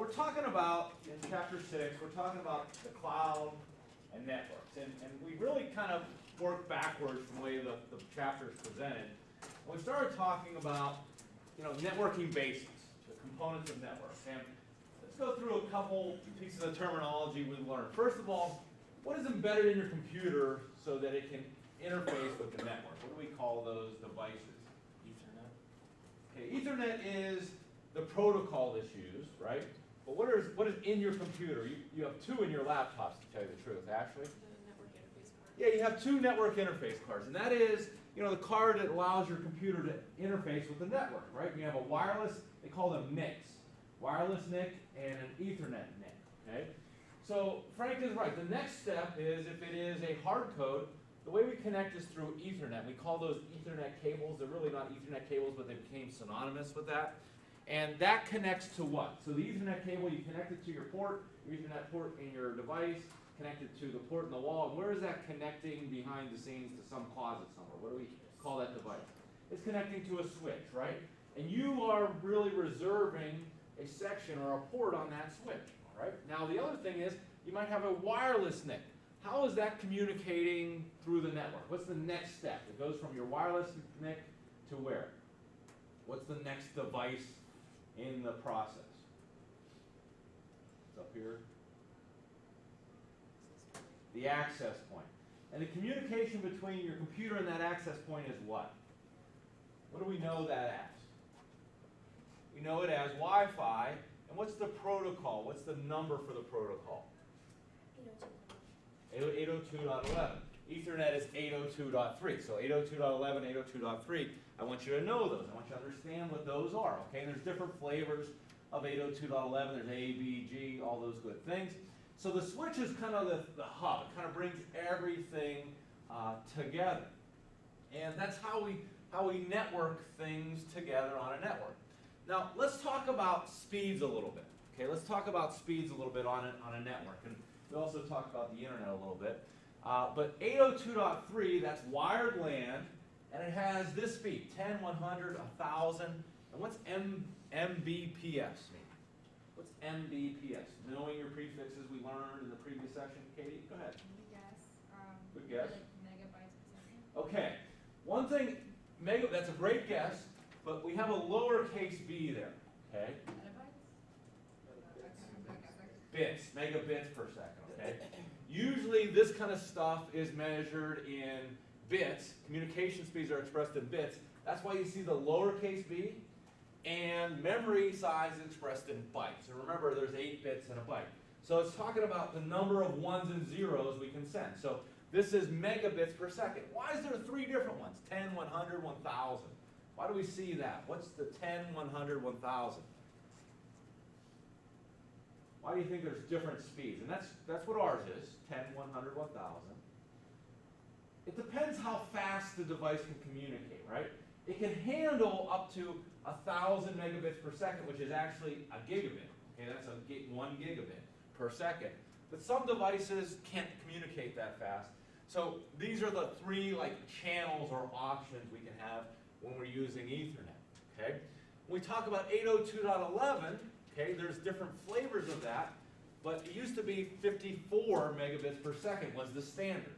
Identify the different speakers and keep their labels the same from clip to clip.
Speaker 1: we're talking about, in chapter 6, we're talking about the cloud and networks. And we really kind of work backwards from the way the chapter is presented. And we started talking about, networking basics, the components of networks. And let's go through a couple pieces of terminology we learned. First of all, what is embedded in your computer so that it can interface with the network? What do we call those devices? Ethernet. Okay, Ethernet is the protocol that's used, right? But what is in your computer? You have two in your laptops, to tell you the truth, Ashley.
Speaker 2: The network interface card.
Speaker 1: Yeah, you have two network interface cards, and that is, the card that allows your computer to interface with the network, right? You have a wireless, they call them NICs, wireless NIC and an Ethernet NIC, okay? So Frank is right. The next step is, if it is a hard code, the way we connect is through Ethernet. We call those Ethernet cables. They're really not Ethernet cables, but they became synonymous with that. And that connects to what? So the Ethernet cable, you connect it to your port, your Ethernet port in your device, connected to the port in the wall. And where is that connecting behind the scenes to some closet somewhere? What do we call that device? It's connecting to a switch, right? And you are really reserving a section or a port on that switch, all right? Now the other thing is, you might have a wireless NIC. How is that communicating through the network? What's the next step? It goes from your wireless NIC to where? What's the next device in the process? It's up here. The access point. And the communication between your computer and that access point is what? What do we know that as? We know it as Wi-Fi. And what's the protocol? What's the number for the protocol? 802.11. Ethernet is 802.3. So 802.11, 802.3. I want you to know those. I want you to understand what those are. Okay, and there's different flavors of 802.11. There's A, B, G, all those good things. So the switch is kind of the hub. It kind of brings everything together. And that's how we network things together on a network. Now let's talk about speeds a little bit. Okay, let's talk about speeds a little bit on a network. And we also talk about the internet a little bit. But 802.3, that's wired LAN, and it has this speed, 10, 100, 1,000. And what's Mbps mean? What's Mbps? Knowing your prefixes we learned in the previous section. Katie, go ahead. Good guess.
Speaker 2: Like megabytes per second.
Speaker 1: Okay. One thing, that's a great guess, but we have a lowercase b there. Okay? Bits, megabits per second, okay? Usually this kind of stuff is measured in bits. Communication speeds are expressed in bits. That's why you see the lowercase b, and memory size is expressed in bytes. And remember, there's 8 bits in a byte. So it's talking about the number of ones and zeros we can send. So this is megabits per second. Why is there 3 different ones? 10, 100, 1,000. Why do we see that? What's the 10, 100, 1,000? Why do you think there's different speeds? And that's what ours is, 10, 100, 1,000. It depends how fast the device can communicate, right? It can handle up to 1,000 megabits per second, which is actually a gigabit. Okay, that's 1 gigabit per second. But some devices can't communicate that fast. So these are the 3 channels or options we can have when we're using Ethernet. Okay? When we talk about 802.11, okay, there's different flavors of that, but it used to be 54 megabits per second was the standard.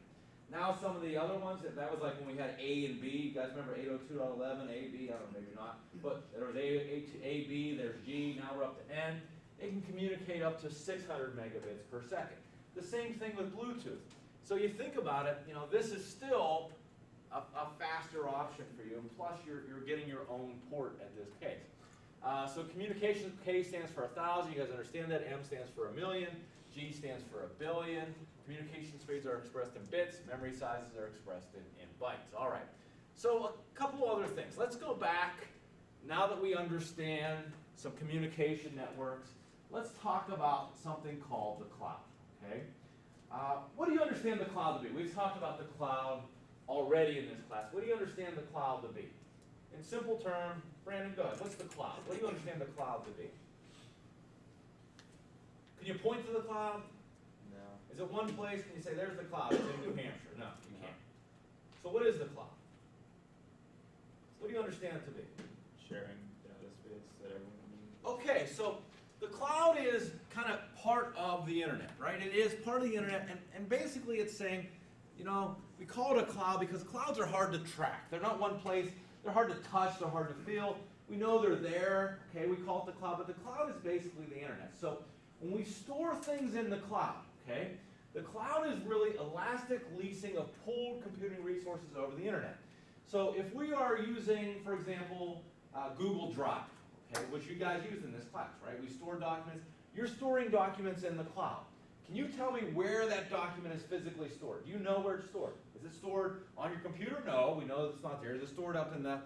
Speaker 1: Now some of the other ones, that was like when we had A and B. You guys remember 802.11, A, B? I don't know, maybe not. But there was A, B, there's G, now we're up to N. It can communicate up to 600 megabits per second. The same thing with Bluetooth. So you think about it, this is still a faster option for you, and plus you're getting your own port at this case. So communication, K stands for 1,000. You guys understand that. M stands for 1,000,000. G stands for 1,000,000,000. Communication speeds are expressed in bits. Memory sizes are expressed in bytes. All right. So a couple other things. Let's go back. Now that we understand some communication networks, let's talk about something called the cloud. Okay. What do you understand the cloud to be? We've talked about the cloud already in this class. What do you understand the cloud to be? In simple terms, Brandon, go ahead. What's the cloud? What do you understand the cloud to be? Can you point to the cloud?
Speaker 3: No.
Speaker 1: Is it one place? Can you say, there's the cloud? It's in New Hampshire. No, you can't. So what is the cloud? What do you understand it to be?
Speaker 3: Sharing data space that everyone can use.
Speaker 1: Okay, so the cloud is kind of part of the internet, right? It is part of the internet, and basically it's saying, you know, we call it a cloud because clouds are hard to track. They're not one place. They're hard to touch. They're hard to feel. We know they're there. Okay, we call it the cloud, but the cloud is basically the internet. So when we store things in the cloud, okay, the cloud is really elastic leasing of pooled computing resources over the internet. So if we are using, for example, Google Drive, okay, which you guys use in this class, right? We store documents. You're storing documents in the cloud. Can you tell me where that document is physically stored? Do you know where it's stored? Is it stored on your computer? No, we know it's not there. Is it stored up in the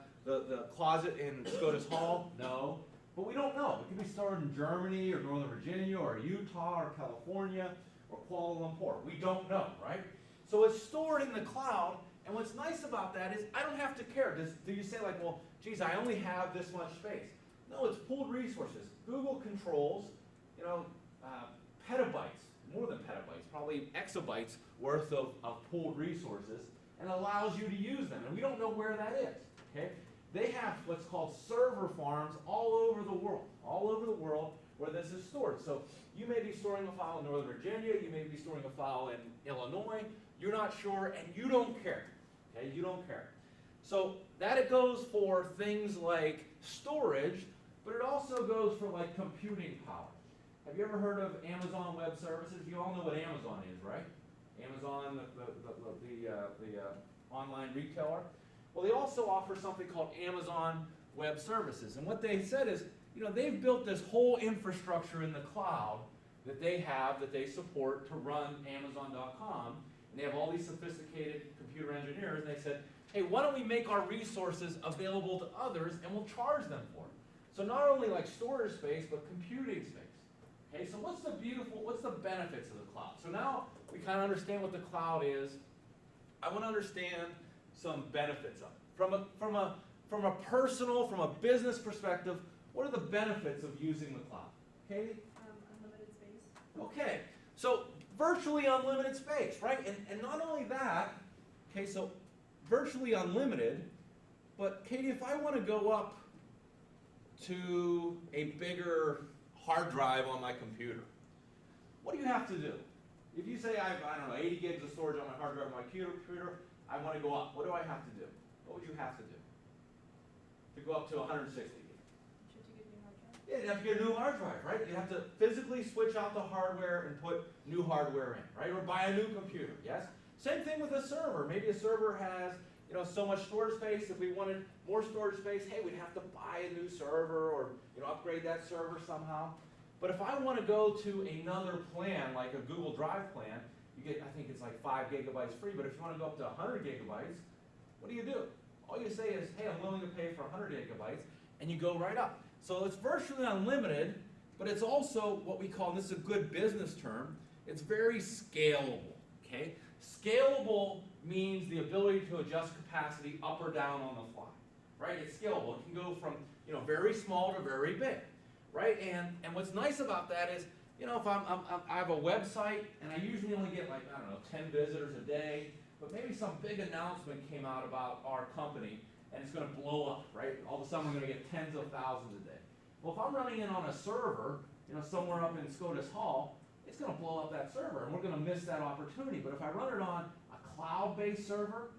Speaker 1: closet in SCOTUS Hall? No. But we don't know. It could be stored in Germany or Northern Virginia or Utah or California or Kuala Lumpur. We don't know, right? So it's stored in the cloud, and what's nice about that is I don't have to care. Do you say like, well, geez, I only have this much space? No, it's pooled resources. Google controls, you know, petabytes, more than petabytes, probably exabytes worth of pooled resources, and allows you to use them. And we don't know where that is, okay? They have what's called server farms all over the world where this is stored. So you may be storing a file in Northern Virginia, you may be storing a file in Illinois, you're not sure, and you don't care, okay? You don't care. So that it goes for things like storage, but it also goes for like computing power. Have you ever heard of Amazon Web Services? You all know what Amazon is, right? Amazon, the online retailer. Well, they also offer something called Amazon Web Services. And what they said is, you know, they've built this whole infrastructure in the cloud that they have, that they support to run Amazon.com. And they have all these sophisticated computer engineers. And they said, hey, why don't we make our resources available to others and we'll charge them for it? So not only like storage space, but computing space. Okay, so what's the benefits of the cloud? So now we kind of understand what the cloud is. I want to understand some benefits of it. From a personal, from a business perspective, what are the benefits of using the cloud? Katie?
Speaker 2: Unlimited space.
Speaker 1: Okay, so virtually unlimited space, right? And not only that, okay, so virtually unlimited, but Katie, if I want to go up to a bigger hard drive on my computer, what do you have to do? If you say I don't know, 80 gigs of storage on my hard drive on my computer, I want to go up. What do I have to do? What would you have to do to go up to 160 gigs?
Speaker 2: Should you get a new hard drive?
Speaker 1: Yeah, you'd have to get a new hard drive, right? You have to physically switch out the hardware and put new hardware in, right? Or buy a new computer, yes? Same thing with a server. Maybe a server has, you know, so much storage space. If we wanted more storage space, hey, we'd have to buy a new server or, you know, upgrade that server somehow. But if I want to go to another plan, like a Google Drive plan, you get, I think it's like 5 gigabytes free, but if you want to go up to 100 gigabytes, what do? All you say is, hey, I'm willing to pay for 100 gigabytes, and you go right up. So it's virtually unlimited, but it's also what we call, and this is a good business term, it's very scalable, okay? Scalable means the ability to adjust capacity up or down on the fly, right? It's scalable. It can go from, you know, very small to very big, right? And what's nice about that is, you know, if I have a website and I usually only get like, I don't know, 10 visitors a day, but maybe some big announcement came out about our company and it's going to blow up, right? All of a sudden we're going to get tens of thousands a day. Well, if I'm running it on a server, you know, somewhere up in SCOTUS Hall, it's going to blow up that server and we're going to miss that opportunity. But if I run it on a cloud-based server,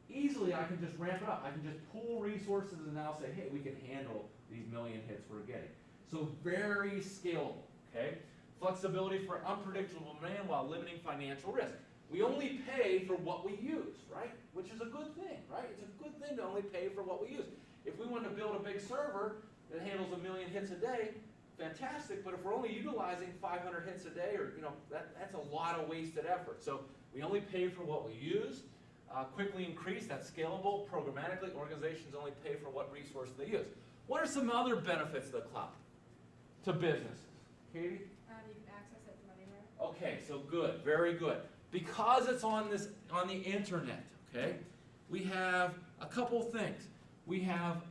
Speaker 1: easily I can just ramp it up. I can just pool resources and now say, hey, we can handle these million hits we're getting. So very scalable, okay? Flexibility for unpredictable demand while limiting financial risk. We only pay for what we use, right? Which is a good thing, right? It's a good thing to only pay for what we use. If we want to build a big server that handles 1 million hits a day, fantastic, but if we're only utilizing 500 hits a day, or, you know, that's a lot of wasted effort. So we only pay for what we use. Quickly increase, that's scalable. Programmatically, organizations only pay for what resources they use. What are some other benefits of the cloud to businesses? Katie?
Speaker 2: You can access it from anywhere.
Speaker 1: Okay, so good, very good. Because it's on the internet, okay, we have a couple things. We have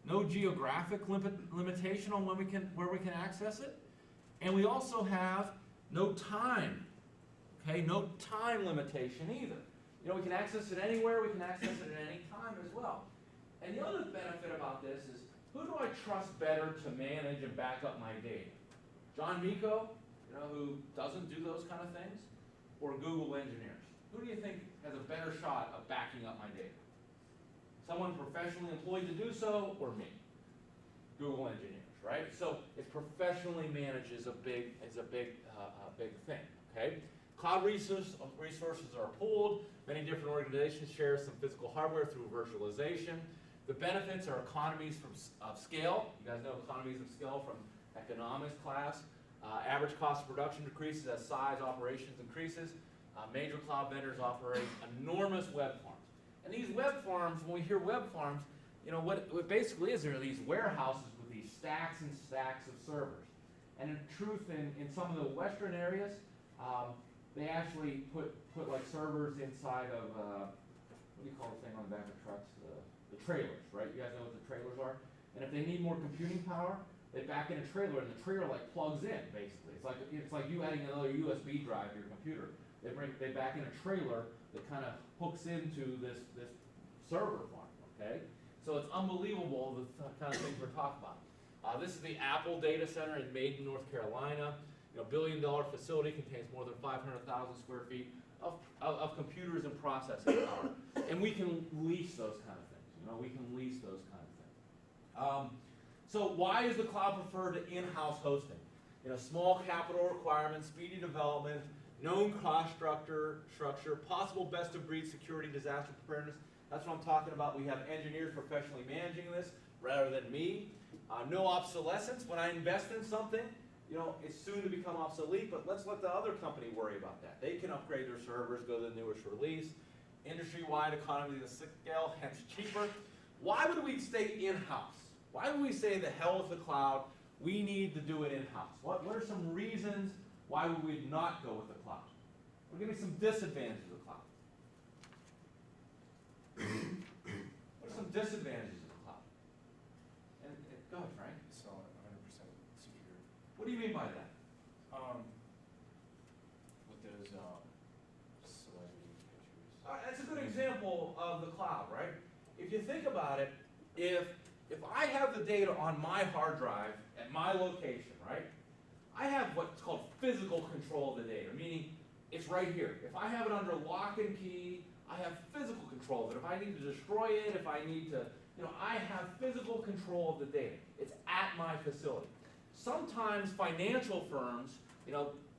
Speaker 1: no geographic limitation on where we can access it, and we also have no time, okay, no time limitation either. You know, we can access it anywhere, we can access it at any time as well. And the other benefit about this is who do I trust better to manage and back up my data? John Miko, who doesn't do those kind of things, or Google engineers? Who do you think has a better shot of backing up my data? Someone professionally employed to do so, or me? Google engineers, right? So it's professionally managed is a big thing. Okay. Cloud resources are pooled. Many different organizations share some physical hardware through virtualization. The benefits are economies of scale. You guys know economies of scale from economics class. Average cost of production decreases as size operations increases. Major cloud vendors operate enormous web farms. And these web farms, when we hear web farms, what it basically is, there are these warehouses with these stacks and stacks of servers. And in truth, in some of the Western areas, they actually put like servers inside of, what do you call the thing on the back of trucks? The trailers, right? You guys know what the trailers are? And if they need more computing power, they back in a trailer, and the trailer like plugs in, basically. It's like you adding another USB drive to your computer. They back in a trailer that kind of hooks into this server farm, okay? So it's unbelievable the kind of things we're talking about. This is the Apple data center in Maiden, North Carolina. $1 billion facility contains more than 500,000 square feet of computers and processing power. And we can lease those kind of things. We can lease those kind of things. So why is the cloud preferred to in-house hosting? Small capital requirements, speedy development, known cost structure, possible best-of-breed security, disaster preparedness. That's what I'm talking about. We have engineers professionally managing this rather than me. No obsolescence. When I invest in something, it's soon to become obsolete, but let's let the other company worry about that. They can upgrade their servers, go to the newest release. Industry-wide economy of scale, hence cheaper. Why would we stay in-house? Why would we say the hell with the cloud? We need to do it in-house. What are some reasons why would we not go with the cloud? Well, give me some disadvantages of the cloud. What are some disadvantages of the cloud? And go ahead, Frank.
Speaker 3: It's not 100% secure.
Speaker 1: What do you mean by that?
Speaker 3: With those celebrity pictures.
Speaker 1: That's a good example of the cloud, right? If you think about it, if I have the data on my hard drive at my location, right? I have what's called physical control of the data, meaning it's right here. If I have it under lock and key, I have physical control of it. If I need to destroy it, if I need to, I have physical control of the data. It's at my facility. Sometimes financial firms,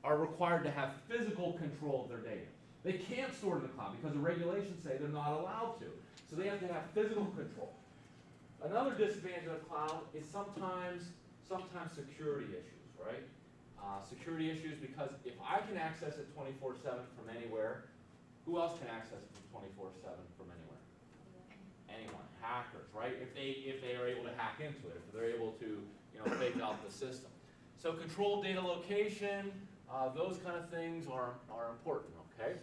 Speaker 1: are required to have physical control of their data. They can't store it in the cloud because the regulations say they're not allowed to. So they have to have physical control. Another disadvantage of the cloud is sometimes security issues, right? Security issues because if I can access it 24/7 from anywhere, who else can access it from 24/7 from anywhere? Anyone, hackers, right? If they are able to hack into it, if they're able to fake out the system. So control data location, those kind of things are important, okay?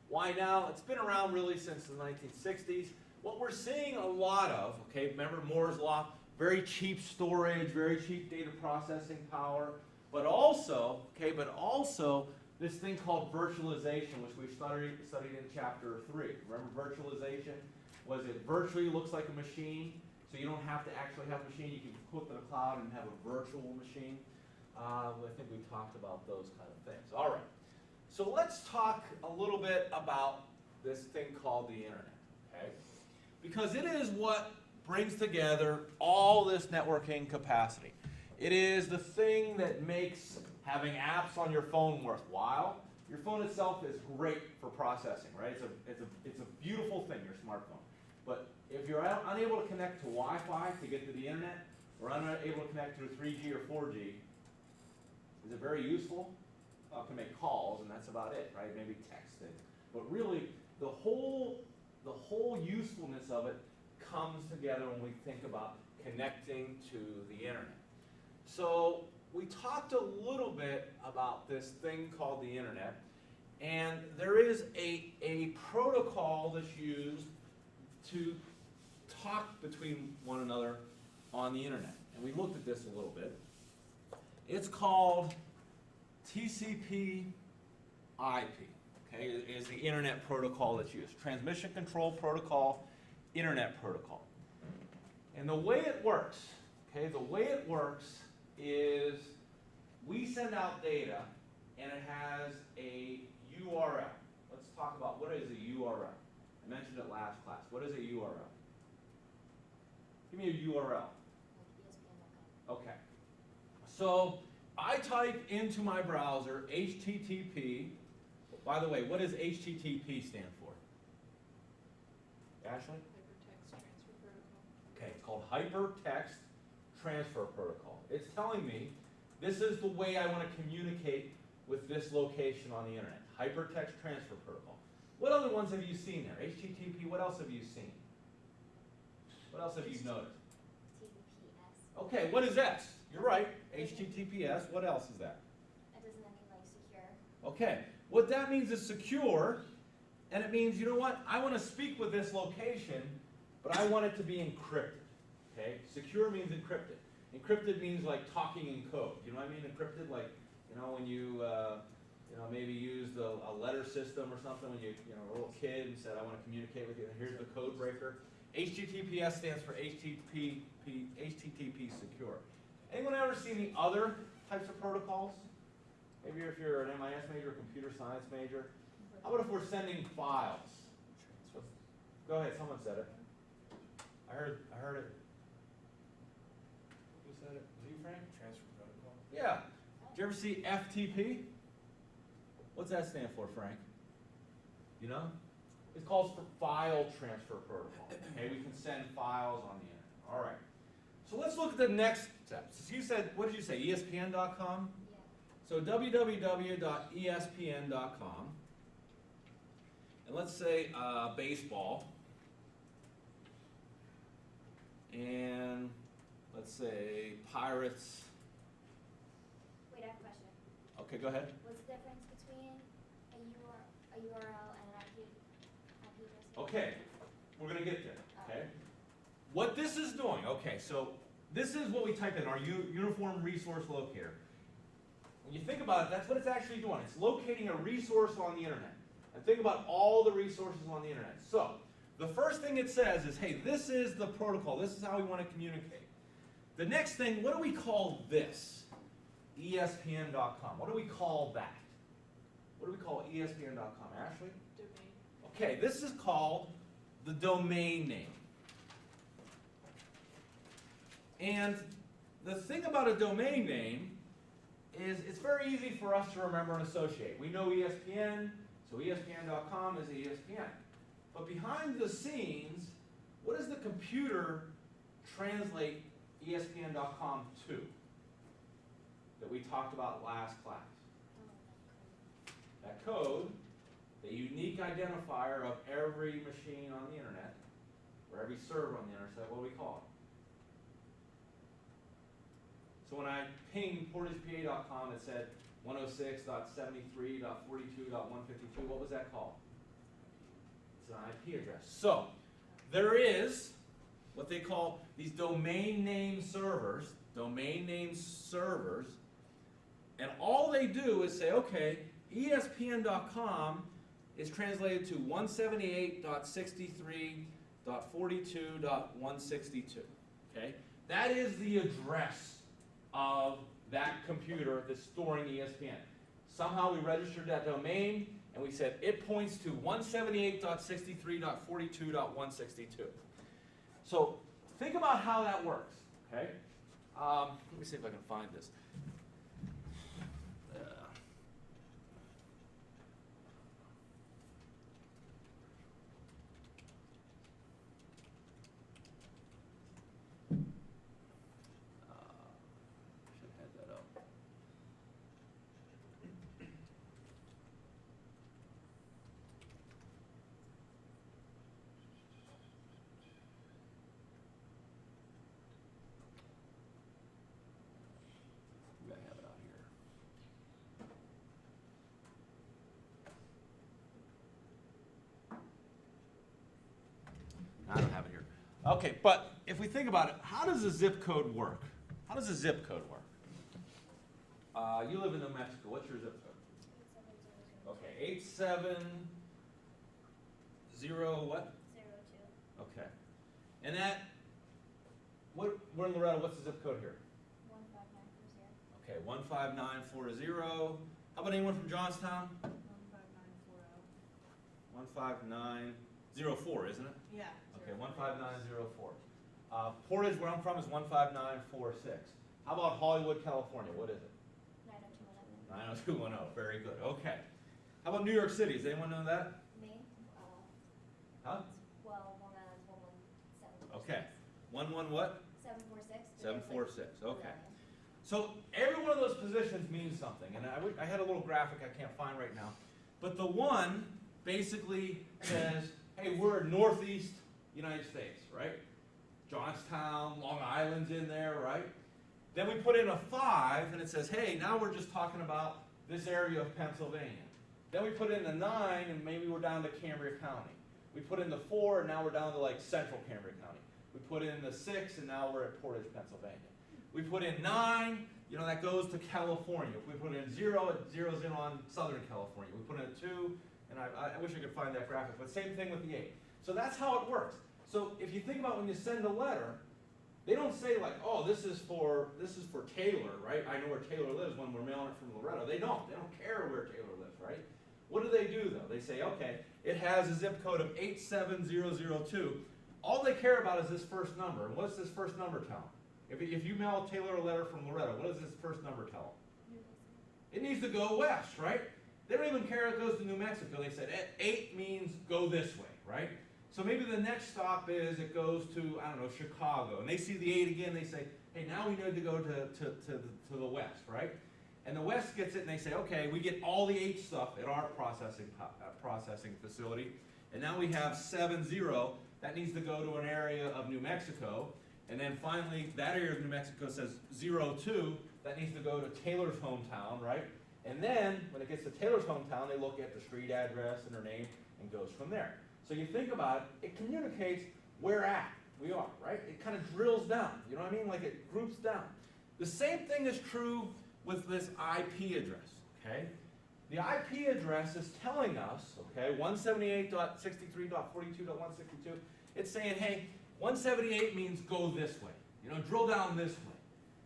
Speaker 1: Why now? It's been around really since the 1960s. What we're seeing a lot of, okay, remember Moore's Law, very cheap storage, very cheap data processing power, but also this thing called virtualization, which we studied in chapter 3. Remember virtualization? Was it virtually looks like a machine, so you don't have to actually have a machine, you can put it in the cloud and have a virtual machine. I think we talked about those kind of things. All right, so let's talk a little bit about this thing called the internet, okay? Because it is what brings together all this networking capacity. It is the thing that makes having apps on your phone worthwhile. Your phone itself is great for processing, right? It's a beautiful thing, your smartphone. But if you're unable to connect to Wi-Fi to get to the internet, or unable to connect to 3G or 4G, is it very useful? It can make calls, and that's about it, right? Maybe texting. But really, the whole usefulness of it comes together when we think about connecting to the internet. So we talked a little bit about this thing called the internet, and there is a protocol that's used to talk between one another on the internet. And we looked at this a little bit. It's called TCP/IP. Okay, is the internet protocol that's used. Transmission Control Protocol, Internet Protocol. And the way it works, okay, the way it works is we send out data and it has a URL. Let's talk about what is a URL. I mentioned it last class. What is a URL? Give me a URL. Okay. So I type into my browser HTTP. By the way, what does HTTP stand for? Ashley?
Speaker 2: Hypertext Transfer Protocol.
Speaker 1: Okay, it's called Hypertext Transfer Protocol. It's telling me this is the way I want to communicate with this location on the internet. Hypertext Transfer Protocol. What other ones have you seen there? HTTP, what else have you seen? What else have you noticed?
Speaker 4: TPS.
Speaker 1: Okay, what is S? You're right, HTTPS. What else is that?
Speaker 4: That doesn't that mean like secure?
Speaker 1: Okay, what that means is secure, and it means, you know what, I want to speak with this location, but I want it to be encrypted. Okay, secure means encrypted. Encrypted means like talking in code. You know what I mean? Encrypted, like, you know, when you maybe used a letter system or something when you know, a little kid and said, I want to communicate with you, and here's the code breaker. HTTPS stands for HTTP secure. Anyone ever seen the other types of protocols? Maybe if you're an MIS major, a computer science major. How about if we're sending files? Go ahead, someone said it. I heard it. Who said it? Was it you, Frank?
Speaker 3: Transfer protocol.
Speaker 1: Yeah. Did you ever see FTP? What's that stand for, Frank? You know? It calls for file transfer protocol. Okay, we can send files on the internet. All right. So let's look at the next steps. So you said, what did you say, ESPN.com?
Speaker 4: Yeah.
Speaker 1: So www.espn.com. And let's say baseball. And let's say Pirates.
Speaker 4: Wait, I have a question.
Speaker 1: Okay, go ahead.
Speaker 4: What's the difference between a URL and an IP address?
Speaker 1: Okay, we're going to get there, okay? What this is doing, okay, so this is what we type in, our Uniform Resource Locator. When you think about it, that's what it's actually doing. It's locating a resource on the internet. And think about all the resources on the internet. So, the first thing it says is, hey, this is the protocol. This is how we want to communicate. The next thing, what do we call this? ESPN.com. What do we call that? What do we call ESPN.com? Ashley?
Speaker 2: Domain.
Speaker 1: Okay, this is called the domain name. And the thing about a domain name is it's very easy for us to remember and associate. We know ESPN, so ESPN.com is ESPN. But behind the scenes, what does the computer translate ESPN.com to that we talked about last class? That code, the unique identifier of every machine on the internet, or every server on the internet, what do we call it? So when I pinged PortagePA.com, it said 106.73.42.152, what was that called? It's an IP address. So there is what they call these domain name servers, and all they do is say, okay, ESPN.com is translated to 178.63.42.162. Okay? That is the address of that computer that's storing ESPN. Somehow we registered that domain and we said it points to 178.63.42.162. So think about how that works. Okay? Let me see if I can find this. Should have had that up. I have it out here. I don't have it here. Okay, but if we think about it, how does a zip code work? How does a zip code work? You live in New Mexico. What's your zip code?
Speaker 4: 8700.
Speaker 1: Okay, 870 what?
Speaker 4: 02.
Speaker 1: Okay. And that we're in Loretto, what's the zip code here?
Speaker 4: 15940.
Speaker 1: Okay, 15940. How about anyone from Johnstown?
Speaker 2: 15940.
Speaker 1: 15904, isn't it?
Speaker 2: Yeah.
Speaker 1: Okay, 15904. Portage, where I'm from, is 15946. How about Hollywood, California? What is it?
Speaker 4: 90211.
Speaker 1: 90210. Very good. Okay. How about New York City? Does anyone know that?
Speaker 4: Me?
Speaker 1: Huh?
Speaker 4: Well, 11746.
Speaker 1: Okay. 11 what?
Speaker 4: 746.
Speaker 1: 746. Okay. So every one of those positions means something, and I had a little graphic I can't find right now, but the one basically says, hey, we're Northeast United States, right? Johnstown, Long Island's in there, right? Then we put in a 5, and it says, hey, now we're just talking about this area of Pennsylvania. Then we put in the 9, and maybe we're down to Cambria County. We put in the 4, and now we're down to like central Cambria County. We put in the 6, and now we're at Portage, Pennsylvania. We put in 9, you know, that goes to California. If we put in 0, it zeroes in on Southern California. We put in a 2, and I wish I could find that graphic, but same thing with the 8. So that's how it works. So if you think about when you send a letter, they don't say like, oh, this is for Taylor, right? I know where Taylor lives when we're mailing it from Loretto. They don't care where Taylor lives, right? What do they do though? They say, okay, it has a zip code of 87002. All they care about is this first number. And what's this first number tell them? If you mail Taylor a letter from Loretto, what does this first number tell them? It needs to go west, right? They don't even care if it goes to New Mexico. They said 8 means go this way, right? So maybe the next stop is it goes to, I don't know, Chicago. And they see the 8 again, they say, hey, now we need to go to the west, right? And the west gets it and they say, okay, we get all the H stuff at our processing facility. And now we have 70, that needs to go to an area of New Mexico. And then finally, that area of New Mexico says 02, that needs to go to Taylor's hometown, right? And then, when it gets to Taylor's hometown, they look at the street address and her name and goes from there. So you think about it, it communicates where at we are, right? It kind of drills down, you know what I mean? Like it groups down. The same thing is true with this IP address, okay? The IP address is telling us, okay, 178.63.42.162, it's saying, hey, 178 means go this way, you know, drill down this way.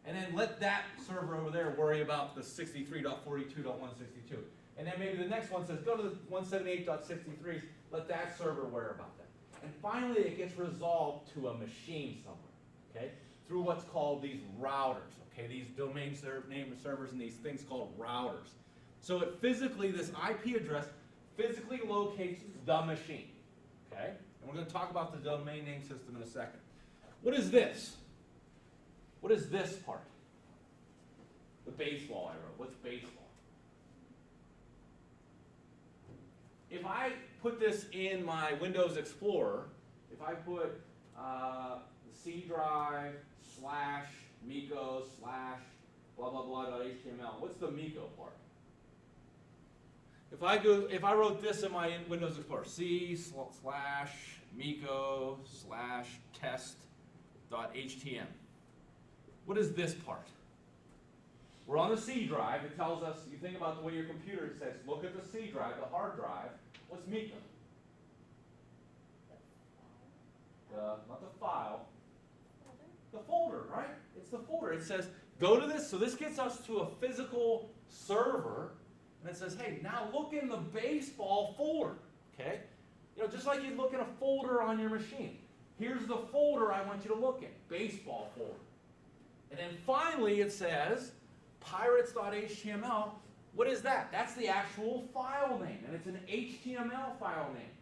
Speaker 1: And then let that server over there worry about the 63.42.162. And then maybe the next one says, go to the 178.63, let that server worry about that. And finally, it gets resolved to a machine somewhere, okay? Through what's called these routers, okay? These domain name servers and these things called routers. So it physically, this IP address physically locates the machine, okay? And we're going to talk about the domain name system in a second. What is this? What is this part? The baseball I wrote. What's baseball? If I put this in my Windows Explorer, if I put the C drive / Miko / blah blah blah.html, what's the Miko part? If I wrote this in my Windows Explorer, C / Miko / test.htm. What is this part? We're on the C drive. It tells us, you think about the way your computer says, look at the C drive, the hard drive. What's Miko? Not the file. The folder, right? It's the folder. It says, go to this. So this gets us to a physical server. And it says, hey, now look in the baseball folder. Okay? You know, just like you'd look in a folder on your machine. Here's the folder I want you to look in. Baseball folder. And then finally it says, pirates.html. What is that? That's the actual file name. And it's an HTML file name.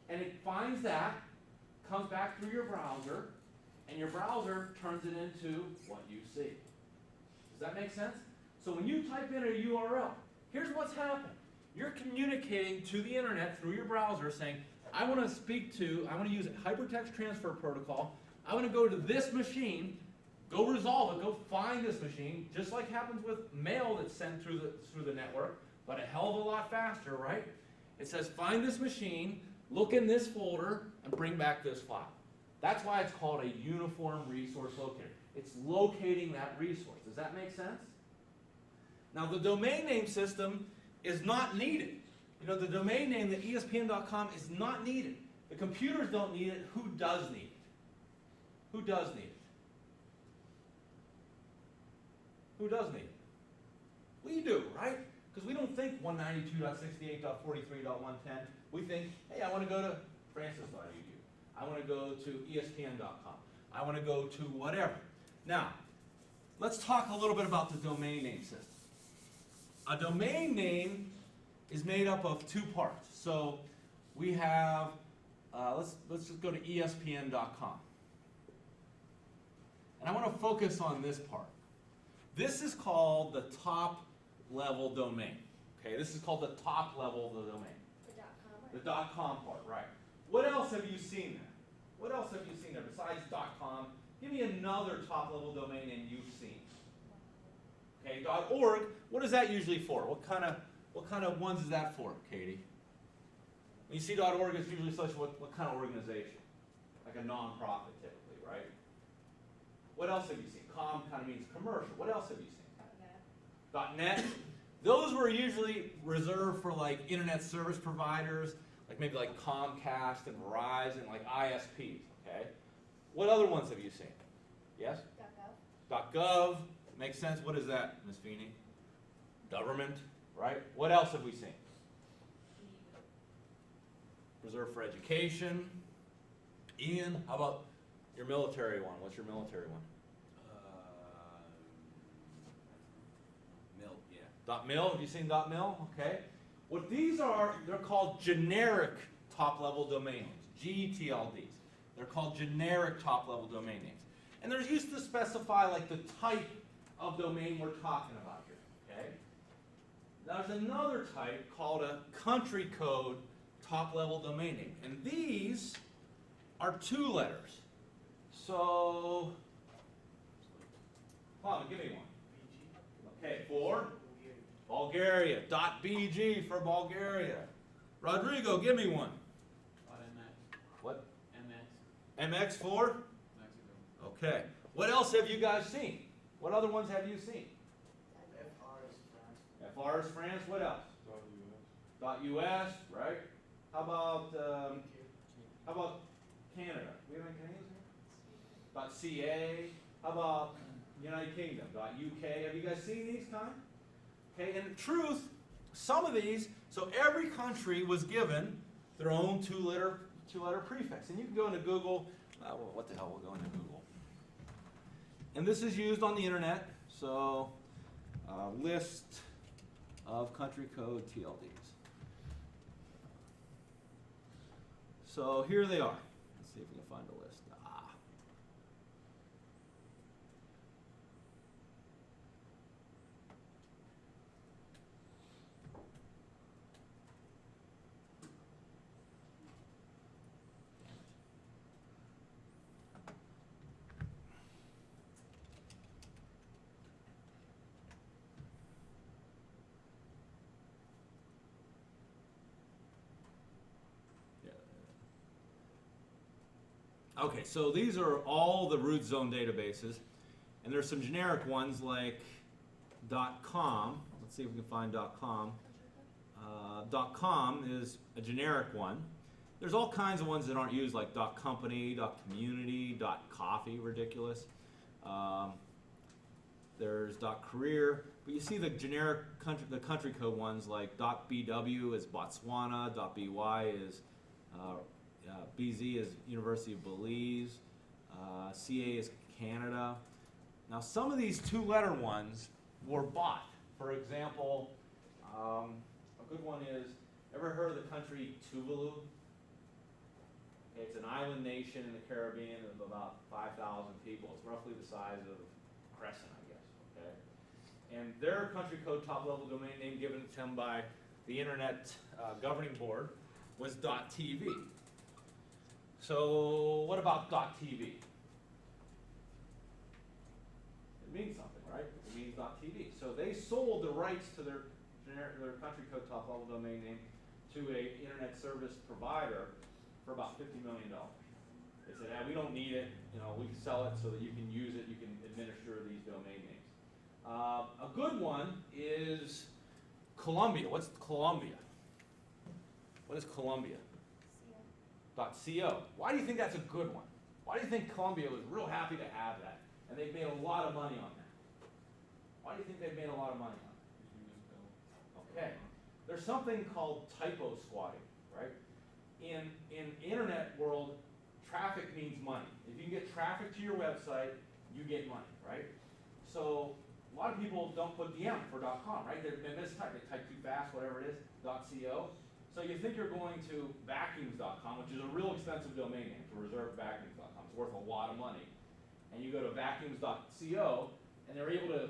Speaker 1: And it finds that, comes back through your browser, and your browser turns it into what you see. Does that make sense? So when you type in a URL, here's what's happening. You're communicating to the internet through your browser saying, I want to use a hypertext transfer protocol. I want to go to this machine. Go resolve it, go find this machine, just like happens with mail that's sent through the network, but a hell of a lot faster, right? It says find this machine, look in this folder, and bring back this file. That's why it's called a uniform resource locator. It's locating that resource. Does that make sense? Now the domain name system is not needed. You know, the domain name, the ESPN.com, is not needed. The computers don't need it. Who does need it? Who does need it? Who does need it? We do, right? Because we don't think 192.68.43.110. We think, hey, I want to go to francis.edu. I want to go to espn.com. I want to go to whatever. Now, let's talk a little bit about the domain name system. A domain name is made up of two parts. So we have, let's just go to espn.com. And I want to focus on this part. This is called the top level domain. Okay, this is called the top level of the domain.
Speaker 4: The .com.
Speaker 1: The .com part, right. What else have you seen there? What else have you seen there besides .com? Give me another top level domain name you've seen. Okay, .org, what is that usually for? What kind of ones is that for, Katie? When you see .org, it's usually such what kind of organization? Like a non-profit typically, right? What else have you seen? Com kind of means commercial. What else have you seen? .net. Those were usually reserved for like internet service providers, like maybe like Comcast and Verizon, like ISPs, okay? What other ones have you seen? Yes?
Speaker 4: .gov.
Speaker 1: .gov. Makes sense. What is that, Ms. Feeney? Government, right? What else have we seen? Reserved for education. Ian, how about your military one? What's your military one?
Speaker 2: Mill, yeah.
Speaker 1: .mil, have you seen .mil? Okay. What these are, they're called generic top-level domain names, GTLDs. They're called generic top-level domain names. And they're used to specify like the type of domain we're talking about here, okay? There's another type called a country code top-level domain name. And these are 2 letters. So, come on, give me one. Okay, for Bulgaria. .bg for Bulgaria. Rodrigo, give me one. What? MX for? Okay. What else have you guys seen? What other ones have you seen? FR is France. What else? .us, right? How about Canada? We have any Canadians here? .ca. How about United Kingdom? .uk. Have you guys seen these kind? Okay, in truth, some of these, so every country was given their own two-letter prefix. And you can go into Google, well, what the hell, we'll go into Google. And this is used on the internet, so list of country code TLDs. So here they are. Let's see if we can find a list. Okay, so these are all the root zone databases, and there's some generic ones like .com. Let's see if we can find .com. .com is a generic one. There's all kinds of ones that aren't used, like .company, .community, .coffee, ridiculous. There's .career, but you see the generic country code ones like .bw is Botswana, .by is BZ is University of Belize, CA is Canada. Now some of these 2-letter ones were bought. For example, a good one is, ever heard of the country Tuvalu? It's an island nation in the Caribbean of about 5,000 people. It's roughly the size of Crescent, I guess, okay? And their country code top-level domain name given to them by the Internet Governing Board was .tv. So what about .tv? It means something, right? It means .tv. So they sold the rights to their country code top-level domain name to a internet service provider for about $50 million. They said, we don't need it. We can sell it so that you can use it. You can administer these domain names. A good one is Columbia. What's Columbia? What is Columbia? .co. Why do you think that's a good one? Why do you think Columbia was real happy to have that? And they've made a lot of money on that. Why do you think they've made a lot of money on it? Okay. There's something called typo squatting, right? In internet world, traffic means money. If you can get traffic to your website, you get money, right? So a lot of people don't put DM for .com, right? They mistype, they type too fast, whatever it is, .co. So you think you're going to vacuums.com, which is a real expensive domain name, to reserve vacuums.com. It's worth a lot of money. And you go to vacuums.co, and they're able to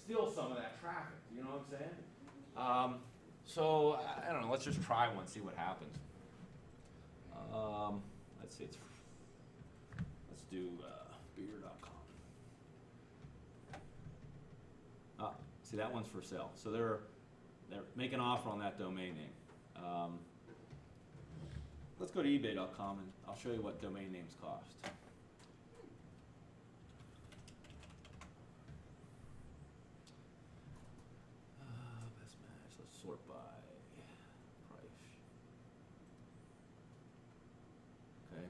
Speaker 1: steal some of that traffic. You know what I'm saying? So I don't know. Let's just try one, see what happens. Let's see. Let's do beer.com. See, that one's for sale. So they're making an offer on that domain name. Let's go to ebay.com and I'll show you what domain names cost. Best match. Let's sort by price. Okay.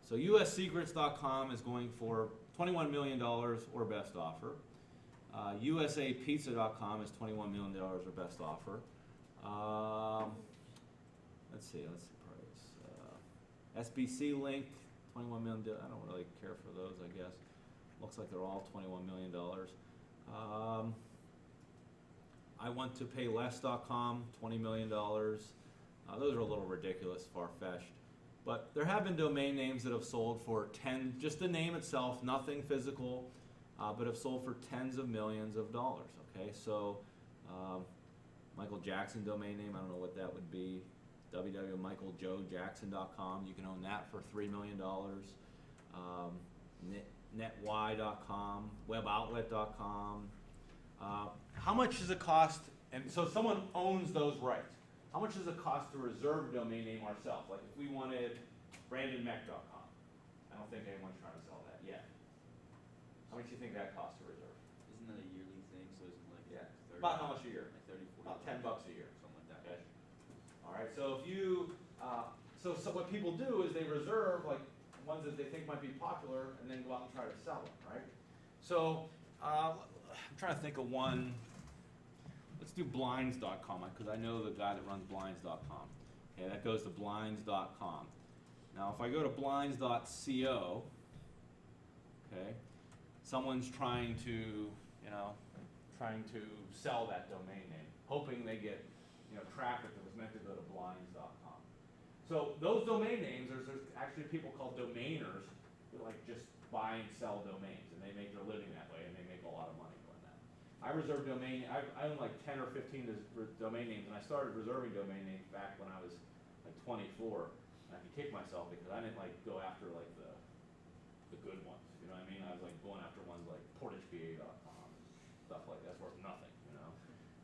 Speaker 1: So ussecrets.com is going for $21 million or best offer. USApizza.com is $21 million or best offer. Let's see price. SBC Link, $21 million. I don't really care for those, I guess. Looks like they're all $21 million. I want to pay less.com, $20 million. Those are a little ridiculous, far-fetched. But there have been domain names that have sold for just the name itself, nothing physical, but have sold for tens of millions of dollars. Okay, so Michael Jackson domain name, I don't know what that would be. www.michaeljoejackson.com, you can own that for $3 million. NetY.com, weboutlet.com. How much does it cost? And so someone owns those rights. How much does it cost to reserve a domain name ourselves? Like if we wanted brandonmec.com. I don't think anyone's trying to sell that yet. How much do you think that costs to reserve?
Speaker 2: Isn't that a yearly thing? So isn't like
Speaker 1: Yeah.
Speaker 2: 30,
Speaker 1: About how much a year?
Speaker 2: like 30, 40,
Speaker 1: About $10 a year.
Speaker 2: something like that.
Speaker 1: Okay. All right. So if you, so what people do is they reserve like ones that they think might be popular, and then go out and try to sell them, right? So I'm trying to think of one. Let's do blinds.com because I know the guy that runs blinds.com. Okay, that goes to blinds.com. Now, if I go to blinds.co, okay, someone's trying to sell that domain name, hoping they get, traffic that was meant to go to blinds.com. So those domain names, there's actually people called domainers who like just buy and sell domains, and they make their living that way, and they make a lot of money doing that. I reserve domain. I own like 10 or 15 domain names, and I started reserving domain names back when I was like 24. And I could kick myself because I didn't like go after like the good ones. You know what I mean? I was like going after ones like portageba.com and stuff like that. That's worth nothing.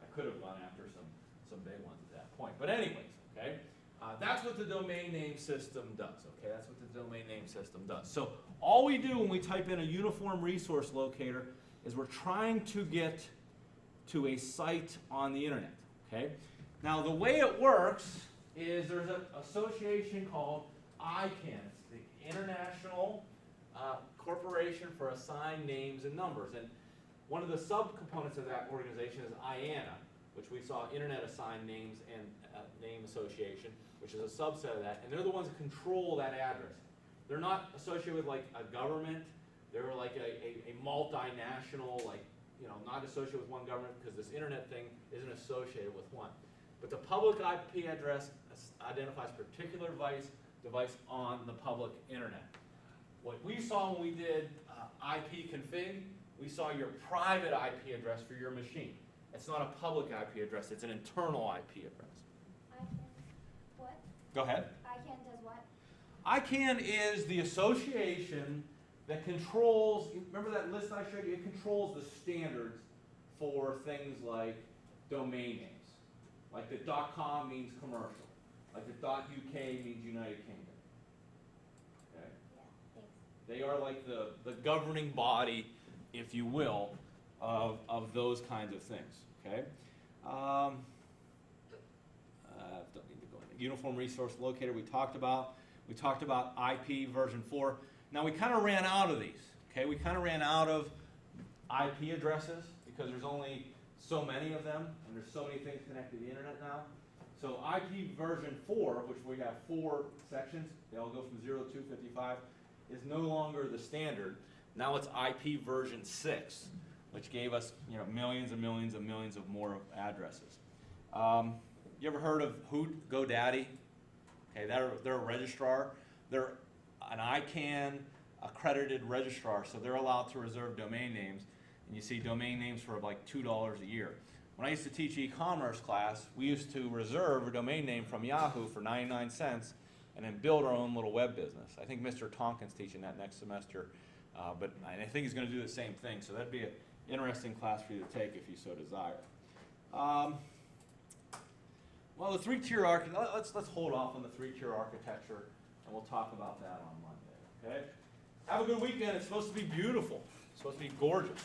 Speaker 1: I could have gone after some big ones at that point. But anyways, okay. That's what the domain name system does, okay? That's what the domain name system does. So all we do when we type in a uniform resource locator is we're trying to get to a site on the internet, okay? Now the way it works is there's an association called ICANN. It's the International Corporation for Assigned Names and Numbers. And one of the subcomponents of that organization is IANA, which we saw, Internet Assigned Names and Name Association, which is a subset of that, and they're the ones that control that address. They're not associated with like a government. They're like a multinational, like, not associated with one government because this internet thing isn't associated with one. But the public IP address identifies a particular device on the public internet. What we saw when we did IP config, we saw your private IP address for your machine. It's not a public IP address, it's an internal IP address.
Speaker 4: ICANN, what?
Speaker 1: Go ahead.
Speaker 4: ICANN does what?
Speaker 1: ICANN is the association that controls, remember that list I showed you? It controls the standards for things like domain names. Like the .com means commercial. Like the .uk means United Kingdom. Okay?
Speaker 4: Yeah, thanks.
Speaker 1: They are like the governing body, if you will, of those kinds of things. Okay? Don't need to go into Uniform Resource Locator we talked about. We talked about IP version 4. Now we kind of ran out of these. Okay? We kind of ran out of IP addresses, because there's only so many of them, and there's so many things connected to the internet now. So IP version 4, which we have 4 sections, they all go from 0 to 255, is no longer the standard. Now it's IP version 6, which gave us millions and millions and millions of more addresses. You ever heard of GoDaddy? Okay, they're a registrar. They're an ICANN accredited registrar, so they're allowed to reserve domain names. And you see domain names for like $2 a year. When I used to teach e-commerce class, we used to reserve a domain name from Yahoo for 99 cents and then build our own little web business. I think Mr. Tonkin's teaching that next semester, but I think he's going to do the same thing. So that'd be an interesting class for you to take if you so desire. Well, the 3-tier let's hold off on the 3-tier architecture, and we'll talk about that on Monday. Okay? Have a good weekend. It's supposed to be beautiful. It's supposed to be gorgeous.